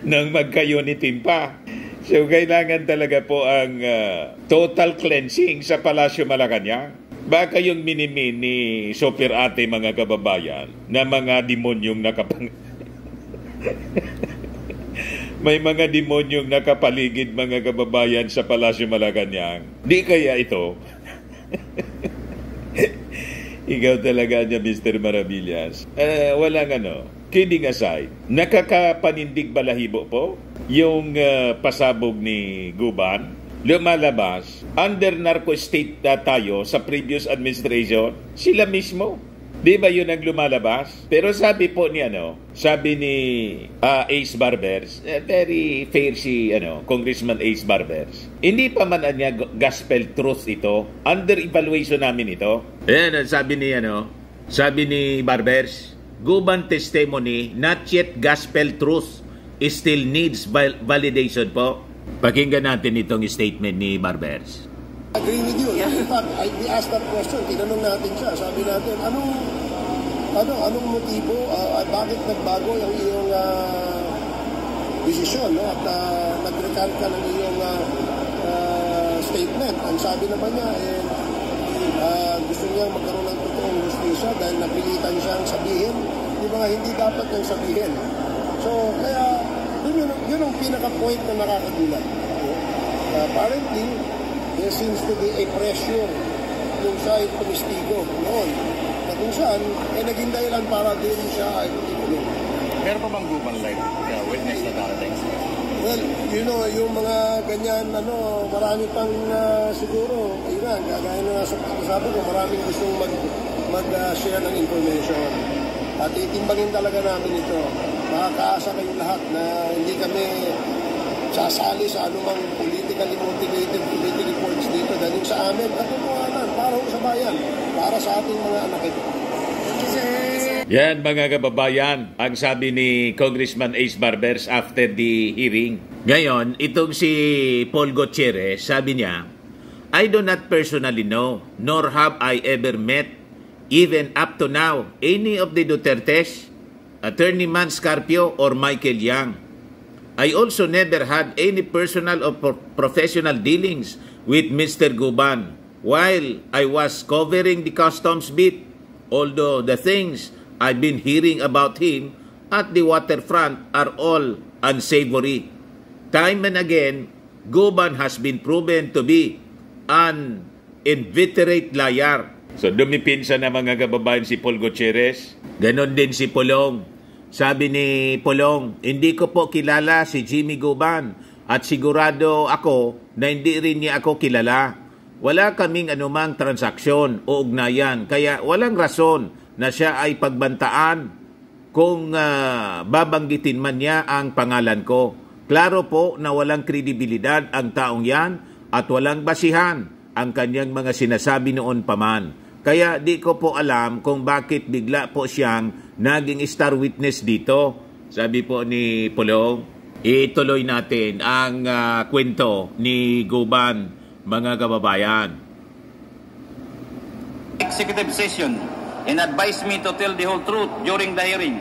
nang magka-unity pa. So kailangan talaga po ang total cleansing sa Palasyo Malacanang. Baka yung minimin ni Super Ate, mga kababayan, na mga demonyong may mga demonyong nakapaligid, mga kababayan, sa Palasyo Malacanang. Di kaya ito? Ikaw talaga niya, Mr. Maravillas. Walang kidding aside, nakakapanindig balahibo po yung pasabog ni Guban. Lumalabas, under narco state tayo sa previous administration, sila mismo. Di ba yun ang lumalabas? Pero sabi po ni sabi ni Ace Barbers, very fair si Congressman Ace Barbers. Hindi pa man niya gospel truth ito. Under evaluation namin ito. Ayan, sabi ni Barbers, Guban testimony not yet gospel truth, still needs validation po. Pakinggan natin itong statement ni Barbers. Agree with you. In fact, we asked that question. Tinanong natin siya. Sabi natin, anong motibo? Bakit nagbago yung iyong desisyon? No? At nag-recant ka ng iyong statement. Ang sabi naman niya, gusto niya magkaroon ng totoong justisya dahil napilitan siyang sabihin. Di ba hindi dapat niyang sabihin? So, kaya, yun ang pinaka-point na nakakagulat. Apparently, there seems to be a pressure kung siya ay tumistigo noon. Na kung saan, naging dahilan para din siya ay tumistigo. Meron pa bang Guban live witness na darating? Well, yung mga ganyan, marami pang siguro, ayun nga, gaya na sabi ko, maraming gustong mag-share ng information. At itimbangin talaga namin ito. Makakaasa kayong lahat na hindi kami sasali sa anumang politically motivated committee reports dito. Dahil sa amin, katotohanan, para sa bayan, para sa ating mga anak ito. Yan mga kababayan, ang sabi ni Congressman Ace Barbers after the hearing. Ngayon, itong si Paul Gutierrez, sabi niya, I do not personally know, nor have I ever met, even up to now, any of the Dutertes, Attorney Mans Carpio or Michael Yang. I also never had any personal or professional dealings with Mr. Guban while I was covering the customs beat, although the things I've been hearing about him at the waterfront are all unsavory. Time and again, Guban has been proven to be an inveterate liar. So dumipinsa na mga kababayan si Paul Gutierrez. Ganon din si Pulong. Sabi ni Pulong, hindi ko po kilala si Jimmy Guban at sigurado ako na hindi rin niya ako kilala. Wala kaming anumang transaksyon o ugnayan, kaya walang rason na siya ay pagbantaan kung babanggitin man niya ang pangalan ko. Klaro po na walang kredibilidad ang taong yan at walang basihan ang kanyang mga sinasabi noon pa man. Kaya di ko po alam kung bakit bigla po siyang naging star witness dito. Sabi po ni Pulong, ituloy natin ang kwento ni Guban, mga kababayan. Executive session and advise me to tell the whole truth during the hearing.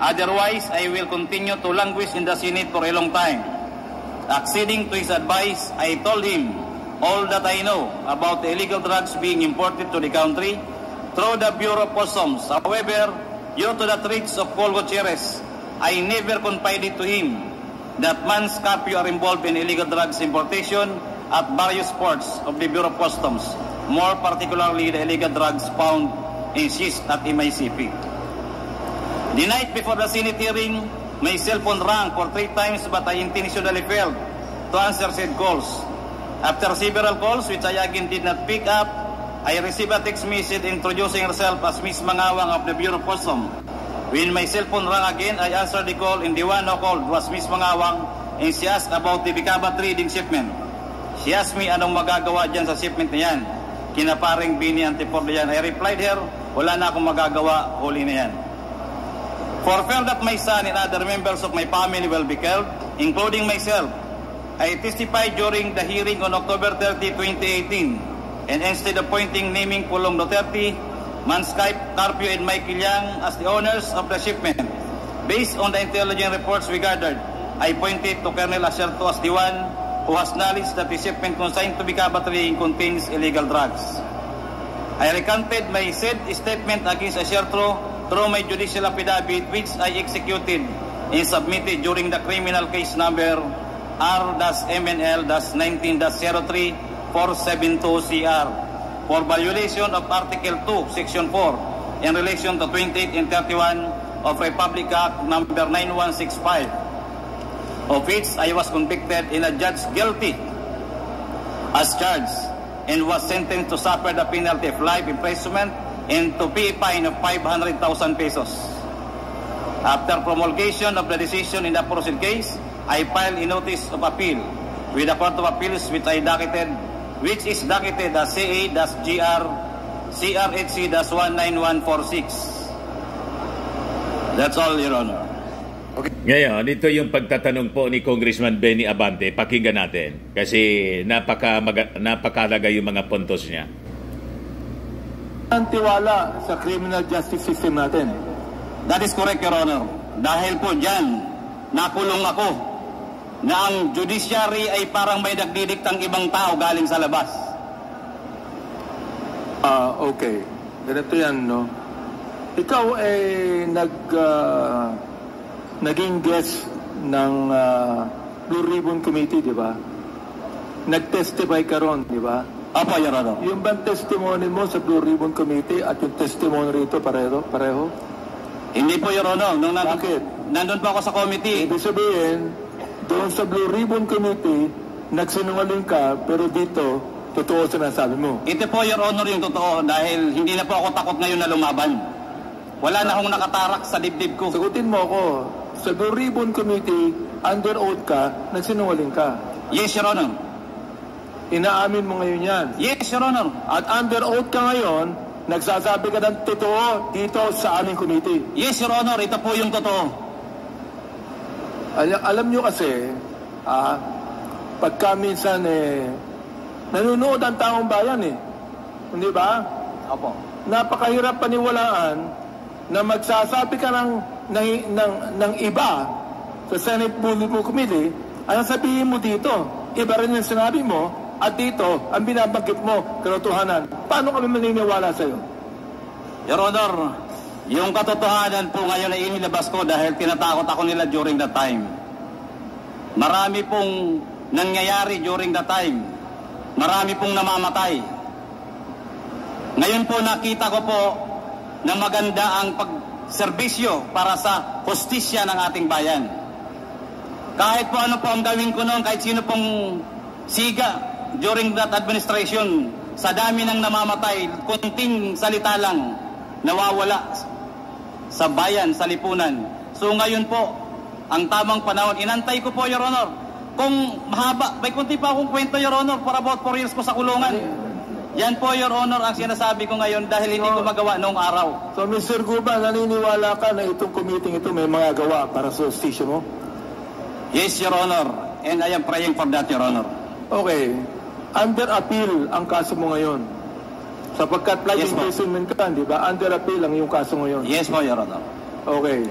Otherwise, I will continue to languish in the Senate for a long time. Acceding to his advice, I told him all that I know about the illegal drugs being imported to the country through the Bureau of Customs. However, due to the threats of Paul Gutierrez, I never confided to him that Mans Carpio are involved in illegal drugs importation at various ports of the Bureau of Customs, more particularly the illegal drugs found in cyst at MICP. The night before the Senate hearing, my cell phone rang for 3 times but I intentionally failed to answer said calls. After several calls, which I again did not pick up, I received a text message introducing herself as Miss Mangawang of the Bureau of Customs. When my cell phone rang again, I answered the call and the one who called was Miss Mangawang and she asked about the Bicaba trading shipment. She asked me anong magagawa dyan sa shipment na yan. Kinaparing Bini Antipor yan. I replied her, wala na akong magagawa, huli na yan. For fear that my son and other members of my family will be killed, including myself, I testified during the hearing on October 30, 2018, and instead of naming Pulong Duterte, Mans Carpio and Michael Yang as the owners of the shipment, based on the intelligence reports we gathered, I pointed to Colonel Acerto as the one who has knowledge that the shipment consigned to Bicaba trading contains illegal drugs. I recanted my said statement against Acerto through my judicial affidavit, which I executed and submitted during the criminal case number R-MNL-19-03-472CR for violation of Article 2, Section 4 in relation to 28 and 31 of Republic Act number 9165, of which I was convicted and adjudged guilty as charged and was sentenced to suffer the penalty of life imprisonment and to pay a fine of 500,000 pesos. After promulgation of the decision in the aforesaid case, I filed a notice of appeal with the Court of Appeals which is docketed as CA-GR CRHC-19146. That's all, Your Honor. Okay. Ngayon, ito yung pagtatanong po ni Congressman Benny Abante. Pakinggan natin kasi napakalaga yung mga puntos niya. Ang tiwala sa criminal justice system natin. That is correct, Your Honor. Dahil po dyan, nakulong ako na ang judiciary ay parang may nagdidiktang ibang tao galing sa labas. Okay. Ganito yan, no? Ikaw ay naging guest ng Blue Ribbon Committee, di ba? Nag-testify ka ron, di ba? Apo, Your Honor. Yung bang testimony mo sa Blue Ribbon Committee at yung testimony rito pareho? Hindi po, Your Honor. Bakit? Nandun po ako sa committee. Ibig sabihin, doon sa Blue Ribbon Committee, nagsinungaling ka, pero dito, totoo sinasabi mo. Ito po, Your Honor, yung totoo dahil hindi na po ako takot ngayon na lumaban. Wala na akong nakatarak sa dibdib ko. Sagutin mo ako, sa Blue Ribbon Committee, under oath ka, nagsinungaling ka. Yes, Your Honor. Inaamin mo ngayon yan. Yes, Your Honor. At under oath ka ngayon, nagsasabi ka ng totoo dito sa aming committee. Yes, Your Honor, ito po yung totoo. Alam nyo kasi, pagka minsan nanonood ang taong bayan hindi ba? Opo. Napakahirap paniwalaan na magsasabi ka ng iba sa Senate Blue Ribbon Committee, anong sabihin mo dito? Iba rin yung sinabi mo, at dito, ang binabanggit mo, katotohanan. Paano kami maniniwala sa'yo? Your Honor, yung katotohanan po ngayon ay inilabas ko dahil tinatakot ako nila during that time. Marami pong nangyayari during that time. Marami pong namamatay. Ngayon po nakita ko po na maganda ang pagserbisyo para sa hustisya ng ating bayan. Kahit po ano po ang gawin ko noon, kahit sino pong siga during that administration, sa dami ng namamatay, kunting salita lang nawawala sa bayan, sa lipunan. So ngayon po, ang tamang panahon, inantay ko po, Your Honor. Kung mahaba, may kunti pa akong kwento, Your Honor, for about 4 years ko sa kulungan. Yan po, Your Honor, ang sinasabi ko ngayon dahil hindi ko magawa noong araw. So, Mr. Guban, naniniwala ka na itong committee ito may mga gawa para sa hustisya mo? Yes, Your Honor. And I am praying for that, Your Honor. Okay. Under appeal ang kaso mo ngayon. Sapagkat flight imprisonment ka, di ba? Under appeal ang iyong kaso ngayon. Yes po, Your Honor. Okay.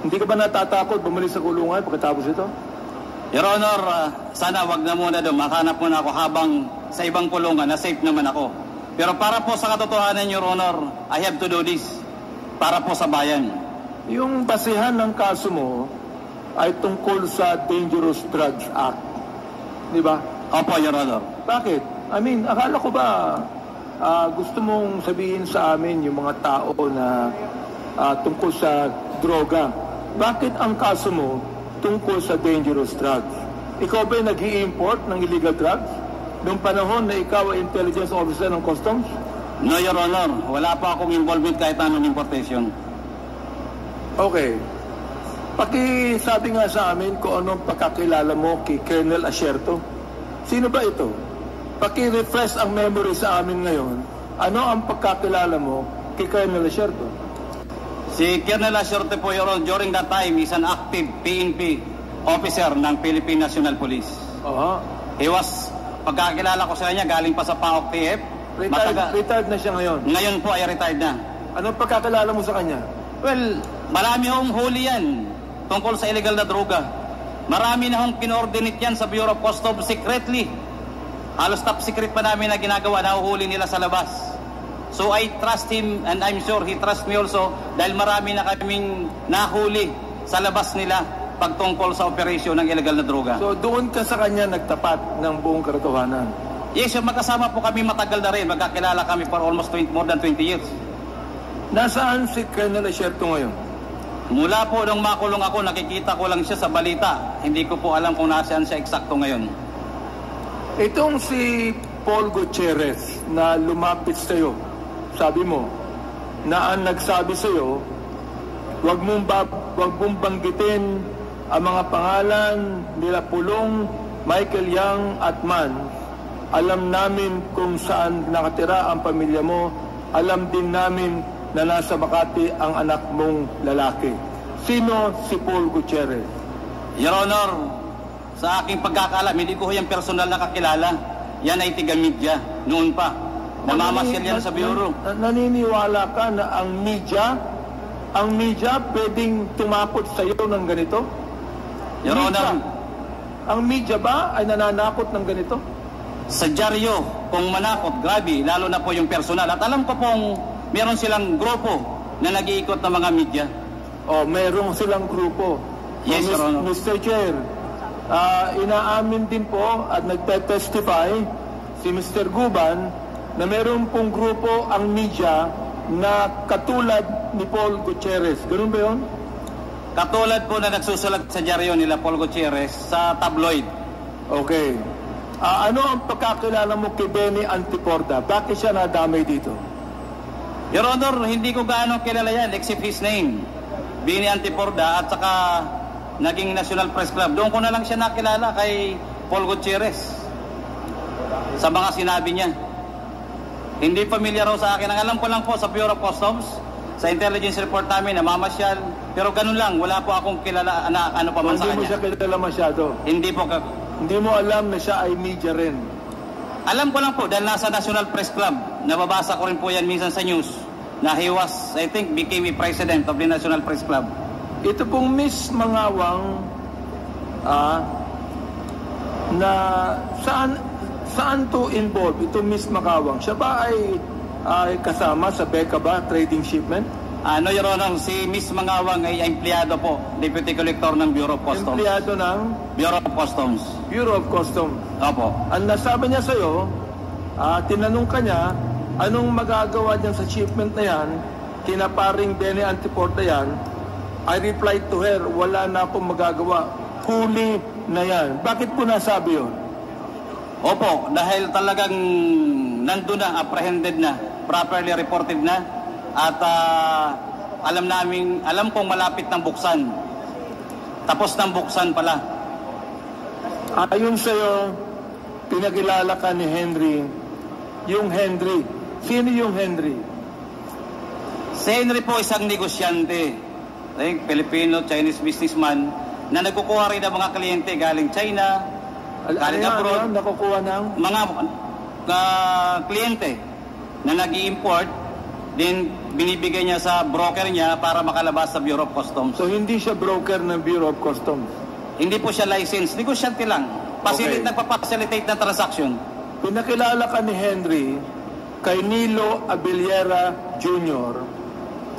Hindi ka ba natatakot bumalik sa kulungan pagkatapos ito? Your Honor, sana wag na muna doon. Makahanap muna ako habang sa ibang kulungan na safe naman ako. Pero para po sa katotohanan, Your Honor, I have to do this. Para po sa bayan. Yung basihan ng kaso mo ay tungkol sa Dangerous Drugs Act. Di ba? Opo, Your Honor. Bakit? I mean, akala ko ba gusto mong sabihin sa amin yung mga tao na tungkol sa droga? Bakit ang kaso mo tungkol sa dangerous drugs? Ikaw ba nag-i-import ng illegal drugs? Noong panahon na ikaw ay intelligence officer ng customs? No, Your Honor. Wala pa akong involvement kahit anong importation. Okay. Pakisabi nga sa amin kung anong pagkakilala mo kay Colonel Asierto. Sino ba ito? Paki-refresh ang memory sa amin ngayon. Ano ang pagkakilala mo kay Colonel Asierto? Si Colonel Asierto po, Your Honor, during that time is an active PNP officer ng Philippine National Police. He was, pagkakilala ko sa kanya, galing pa sa PAOK TF. Retired na siya ngayon? Ngayon po ay retired na. Anong pagkakilala mo sa kanya? Well, marami hong huli yan tungkol sa illegal na droga. Marami na hong kinoordinate yan sa Bureau of Customs secretly. Halos top secret pa namin na ginagawa, nahuhuli nila sa labas. So I trust him and I'm sure he trusts me also dahil marami na kaming nahuli sa labas nila pagtungkol sa operasyon ng illegal na droga. So doon ka sa kanya nagtapat ng buong katotohanan? Yes, magkasama po kami matagal na rin. Magkakilala kami for almost more than 20 years. Nasaan si Colonel Asierto ngayon? Mula po nung makulong ako, nakikita ko lang siya sa balita. Hindi ko po alam kung nasaan siya eksakto ngayon. Itong si Paul Gutierrez na lumapit sa iyo, sabi mo, na ang nagsabi sa iyo, wag mong banggitin ang mga pangalan nila Pulong, Michael Yang at Man. Alam namin kung saan nakatira ang pamilya mo. Alam din namin na nasa Makati ang anak mong lalaki. Sino si Paul Gutierrez? Your Honor, sa aking pagkakalam, hindi ko yung personal na kakilala. Yan ay tiga-media noon pa. Namamasyal yan sa bureau. Naniniwala ka na ang media pwedeng tumapot sa iyo ng ganito? Your Honor, ang media ba ay nananakot ng ganito? Sa dyaryo, kung manakot, grabe, lalo na po yung personal. At alam ko pong meron silang grupo na nag-iikot ng mga media. Meron silang grupo. Yes, Your Honor. Mr. Chair, inaamin din po at nagte-testify si Mr. Guban na meron pong grupo ang media na katulad ni Paul Gutierrez. Ganun ba yun? Katulad po na nagsusulat sa dyaryo nila Paul Gutierrez sa tabloid. Okay. Ano ang pagkakilala mo kay Benny Antiporda? Bakit siya nadamay dito? Your Honor, hindi ko gaano kilala yan except his name. Benny Antiporda at saka naging National Press Club. Doon ko na lang siya nakilala kay Paul Gutierrez sa mga sinabi niya. Hindi familiar raw sa akin. Ang alam ko lang po sa Bureau of Customs, sa intelligence report namin, namamasyal. Pero ganun lang, wala po akong kilala ano pa man sa kanya. Hindi mo siya kilala masyado? Hindi po. Hindi mo alam na siya ay media rin? Alam ko lang po, dahil nasa National Press Club, nababasa ko rin po yan minsan sa news, na he was, I think, became a president of the National Press Club. Ito pong Miss Mangawang, na saan to involved? Ito Miss Mangawang, siya ba ay kasama sa BECA ba, trading shipment? No, Your Honor, si Miss Mangawang ay empleyado po, Deputy Collector ng Bureau of Customs. Empleyado ng? Bureau of Customs. Bureau of Customs. Opo. Ang nasabi niya sa'yo, tinanong ka niya, anong magagawa niyan sa shipment na yan, kinaparing Benny Antiporda yan, I replied to her, wala na akong magagawa, huli na yan. Bakit po nasabi yun? Opo, dahil talagang nandun na, apprehended na, properly reported na, at alam kong malapit ng buksan. Tapos ng buksan pala. Ayon sa'yo, pinakilala ka ni Henry. Yung Henry. Sino yung Henry? Si Henry po isang negosyante. Filipino, Chinese businessman na nagkukuha rin ng mga kliyente galing China, galing abroad. Nakukuha ng? Mga kliyente na nag-i-import, then binibigay niya sa broker niya para makalabas sa Bureau of Customs. So hindi siya broker ng Bureau of Customs? Hindi po siya licensed. Negosyante lang. Okay. Nagpa-facilitate ng transaction. Pinakilala ka ni Henry kay Nilo Abiliera Jr.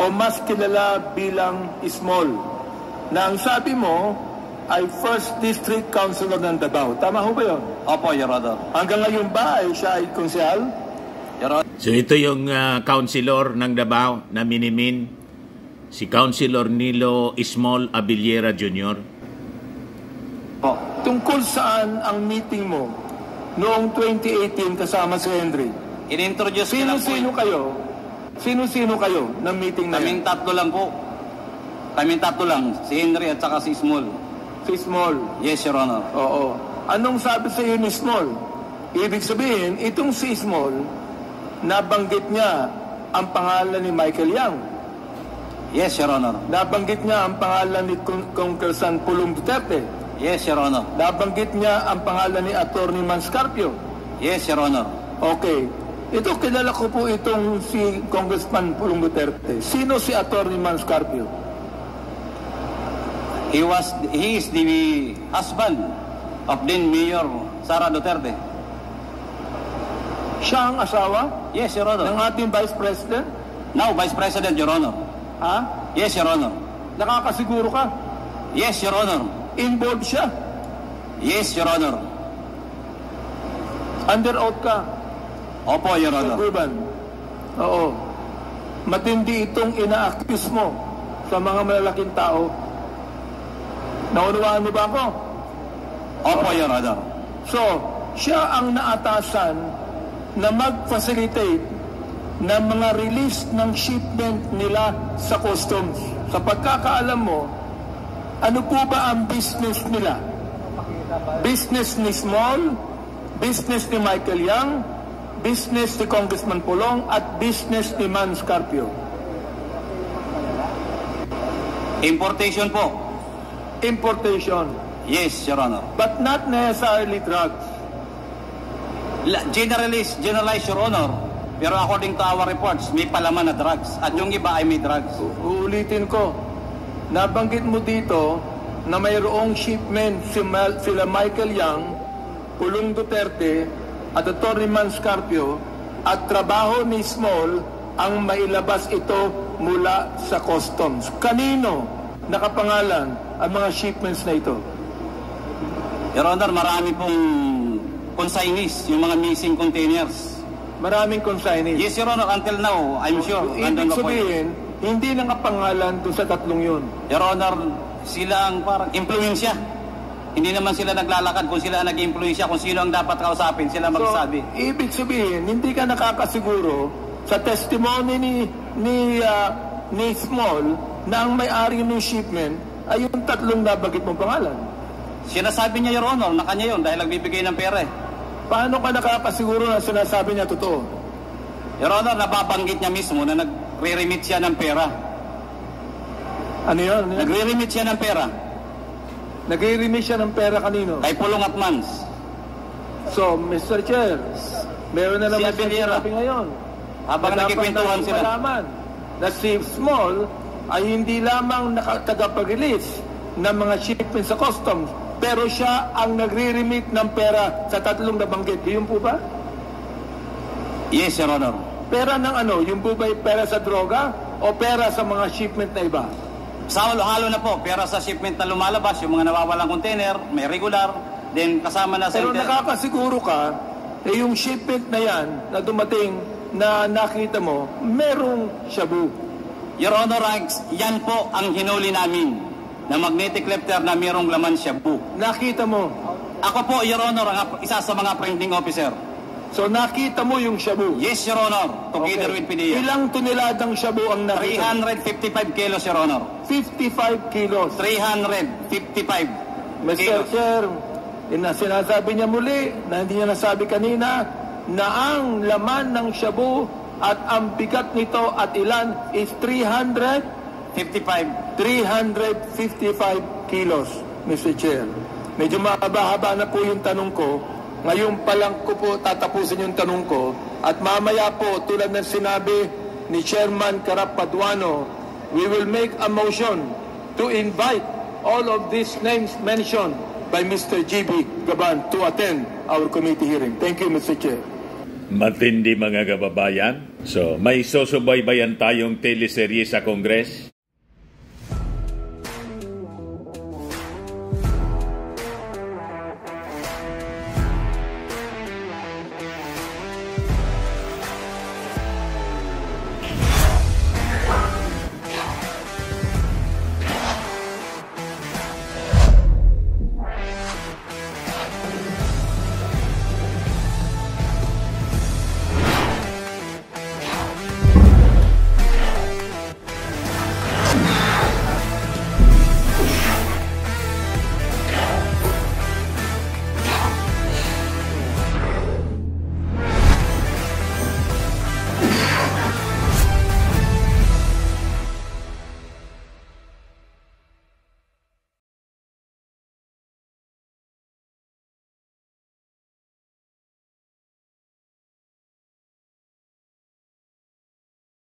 o mas kilala bilang Small, na ang sabi mo ay First District Councilor ng Davao. Tama ho ba yun? Opo, Your Honor. Hanggang ngayon ba ay siya ay konsehal? Your Honor. So ito yung councilor ng Davao na minimin, si Councilor Nilo Small Abiliera Jr. Po. Tungkol saan ang meeting mo noong 2018 kasama si Henry? In-introduce ko lang po. Sino-sino kayo? Sino-sino kayo ng meeting na Kaming tatlo lang po. Kaming tatlo lang. Si Henry at saka si Small. Si Small? Yes, Your Honor. Oo. Anong sabi sa iyo ni Small? Ibig sabihin, itong si Small, nabanggit niya ang pangalan ni Michael Yang. Yes, Your Honor. Nabanggit niya ang pangalan ni Congressman Pulong Duterte. Yes, Your Honor. Nabanggit niya ang pangalan ni Attorney Manscarpio. Yes, Your Honor. Okay. Ito, kilala ko po itong si Congressman Pulong Duterte. Sino si Attorney Manscarpio? He is the husband of then Mayor Sara Duterte. Siya ang asawa? Yes, Your Honor. Ng ating Vice President? Now, Vice President, Your Honor. Ha? Yes, Your Honor. Nakakasiguro ka? Yes, Your Honor. Involved siya? Yes, Your Honor. Under oath ka? Opo, Your Honor. Urban? Oo. Matindi itong ina-accuse mo sa mga malalaking tao. Naunawaan mo ba ako? Opo, Your Honor. So, siya ang naatasan na mag-facilitate ng mga release ng shipment nila sa customs. Sa pagkakaalam mo, ano po ba ang business nila? Business ni Small, business ni Michael Yang, business ni Congressman Pulong, at business ni Manscarpio. Importation po. Importation. Yes, Your Honor. But not necessarily drugs. Generalized, Your Honor. Pero according to our reports, may palaman na drugs. At yung iba ay may drugs. Uulitin ko. Nabanggit mo dito na mayroong shipment sila Michael Yang, Pulong Duterte, at Atty. Manscarpio, at trabaho ni Small ang mailabas ito mula sa customs. Kanino nakapangalan ang mga shipments na ito? Your Honor, marami pong consignees, yung mga missing containers. Maraming consignees. Yes, Your Honor, until now, I'm sure. Ibig sabihin, hindi nakapangalan doon sa tatlong yun. Your Honor, sila ang parang impluensya. Hindi naman sila naglalakad kung sila ang nag-impluensya, kung sino ang dapat kausapin, sila magsabi. So, ibig sabihin, hindi ka nakakasiguro sa testimony ni Small na ang may-ari ng shipment ay yung tatlong nabagit mong pangalan. Sinasabi niya, Your Honor, na kanya yun dahil nagbibigay ng pera. Paano ka nakakasiguro na sinasabi niya totoo? Your Honor, nababanggit niya mismo na nagre-remit siya ng pera. Ano yun? Nagre-remit siya ng pera. Nagre-remit siya ng pera kanino? Kay Pulong Atmans. So, Mr. Chair, meron na naman siya sinabi ngayon. Habang nagkikwentuhan sila. Malaman na si Small ay hindi lamang tagapag-release ng mga shipment sa customs, pero siya ang nagre-remit ng pera sa tatlong nabanggit. Yun po ba? Yes, Your Honor. Pera ng ano? Yung po ba pera sa droga o pera sa mga shipment na iba? Sa halo na po, pera sa shipment na lumalabas, yung mga nawawalang container, may regular, then kasama na sa... Pero nakakasiguro ka, yung shipment na yan na dumating na nakita mo, merong shabu. Your Honor, yan po ang hinuli namin na magnetic lifter na merong laman shabu. Nakita mo? Ako po, Your Honor, ang isa sa mga printing officer. So nakita mo yung shabu? Yes, Your Honor, together with PDEA. Ilang toneladang shabu ang nakita? 355 kilos, Your Honor. 55 kilos. 355 Mr. kilos. Chair, sinasabi niya muli na hindi niya nasabi kanina na ang laman ng shabu at ang bigat nito at ilan is 355 kilos, Mr. Chair. Medyo mahaba-haba na po yung tanong ko. Ngayon pa lang ko po tatapusin yung tanong ko. At mamaya po, tulad ng sinabi ni Chairman Karap Paduano, we will make a motion to invite all of these names mentioned by Mr. GB Gaban to attend our committee hearing. Thank you, Mr. Chair. Matindi mga kababayan. So, may susubaybayan tayong teleserye sa Kongres.